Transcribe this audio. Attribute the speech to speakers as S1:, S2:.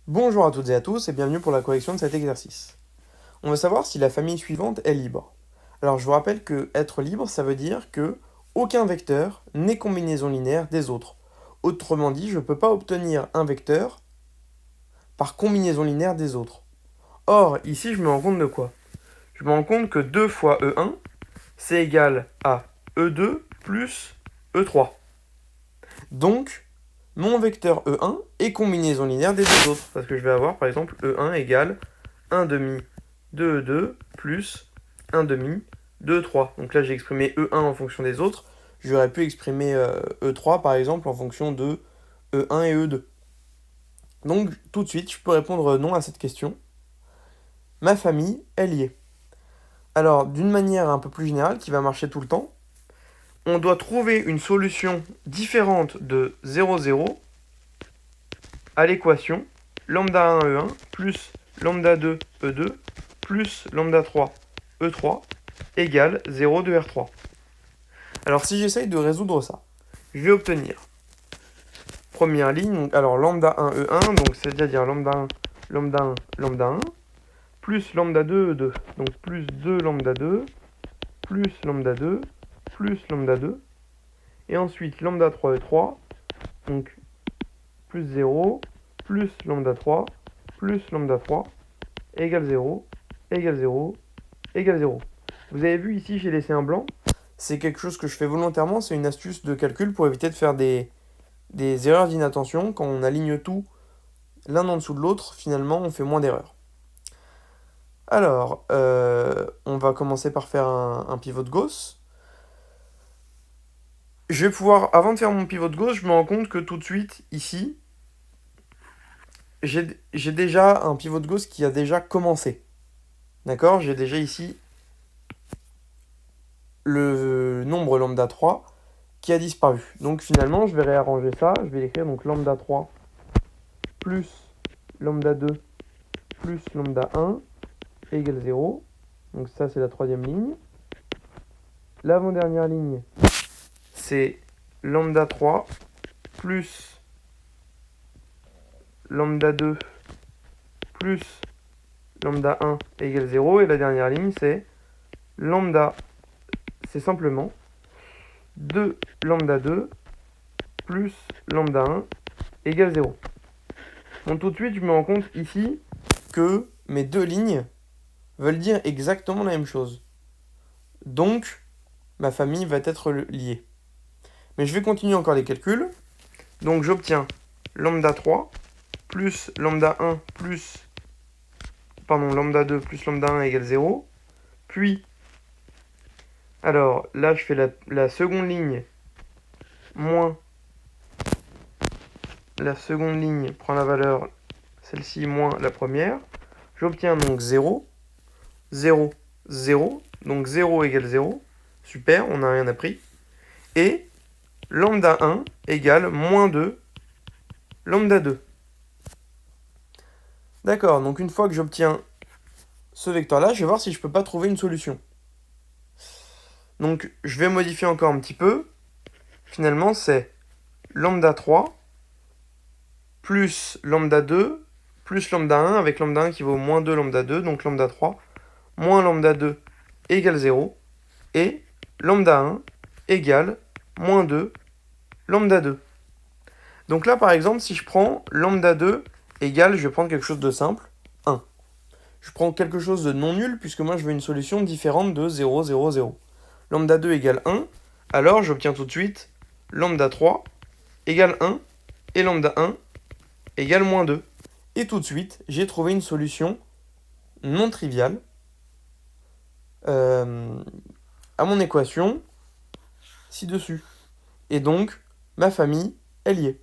S1: Bonjour à toutes et à tous et bienvenue pour la correction de cet exercice. On va savoir si la famille suivante est libre. Alors je vous rappelle que être libre, ça veut dire que aucun vecteur n'est combinaison linéaire des autres. Autrement dit, je ne peux pas obtenir un vecteur par combinaison linéaire des autres. Or, ici, je me rends compte de quoi? Je me rends compte que 2 fois E1, c'est égal à E2 plus E3. Donc, mon vecteur E1 est combinaison linéaire des deux autres. Parce que je vais avoir, par exemple, E1 égale 1 demi de E2 plus 1 demi de E3. Donc là, j'ai exprimé E1 en fonction des autres. J'aurais pu exprimer E3, par exemple, en fonction de E1 et E2. Donc, tout de suite, je peux répondre non à cette question. Ma famille est liée. Alors, d'une manière un peu plus générale, qui va marcher tout le temps, on doit trouver une solution différente de 0, 0 à l'équation lambda 1 E1 plus lambda 2 E2 plus lambda 3 E3 égale 0 de R3. Alors si j'essaye de résoudre ça, je vais obtenir première ligne, donc, alors lambda 1 E1, donc c'est-à-dire lambda 1, lambda 1, lambda 1, plus lambda 2 E2, donc plus 2 lambda 2, plus lambda 2, plus lambda 2, et ensuite lambda 3 E3, donc plus 0, plus lambda 3, plus lambda 3, égale 0, égale 0, égale 0. Vous avez vu ici, j'ai laissé un blanc. C'est quelque chose que je fais volontairement, c'est une astuce de calcul pour éviter de faire des erreurs d'inattention. Quand on aligne tout l'un en dessous de l'autre, finalement, on fait moins d'erreurs. Alors, on va commencer par faire un pivot de Gauss. Je vais pouvoir, avant de faire mon pivot de Gauss, je me rends compte que tout de suite, ici, j'ai déjà un pivot de Gauss qui a déjà commencé. D'accord? J'ai déjà ici le nombre lambda 3 qui a disparu. Donc finalement, je vais réarranger ça. Je vais écrire donc lambda 3 plus lambda 2 plus lambda 1 égale 0. Donc ça, c'est la troisième ligne. L'avant-dernière ligne, c'est lambda 3 plus lambda 2 plus lambda 1 égale 0. Et la dernière ligne, c'est lambda, c'est simplement 2 lambda 2 plus lambda 1 égale 0. Donc tout de suite, je me rends compte ici que mes deux lignes veulent dire exactement la même chose. Donc, ma famille va être liée. Mais je vais continuer encore les calculs. Donc j'obtiens lambda 3 plus lambda 1 plus lambda 2 plus lambda 1 égale 0. Puis, alors là je fais la seconde ligne moins la seconde ligne prend la valeur, celle-ci moins la première. J'obtiens donc 0, 0, 0. Donc 0 égale 0. Super, on n'a rien appris. Et lambda 1 égale moins 2 lambda 2. D'accord, donc une fois que j'obtiens ce vecteur-là, je vais voir si je peux pas trouver une solution. Donc je vais modifier encore un petit peu. Finalement, c'est lambda 3 plus lambda 2 plus lambda 1 avec lambda 1 qui vaut moins 2 lambda 2, donc lambda 3 moins lambda 2 égale 0. Et lambda 1 égale moins 2 lambda 2. Donc là, par exemple, si je prends lambda 2 égale, je vais prendre quelque chose de simple, 1. Je prends quelque chose de non nul, puisque moi je veux une solution différente de 0, 0, 0. Lambda 2 égale 1, alors j'obtiens tout de suite lambda 3 égale 1, et lambda 1 égale moins 2. Et tout de suite, j'ai trouvé une solution non triviale à mon équation ci-dessus. Et donc, ma famille est liée.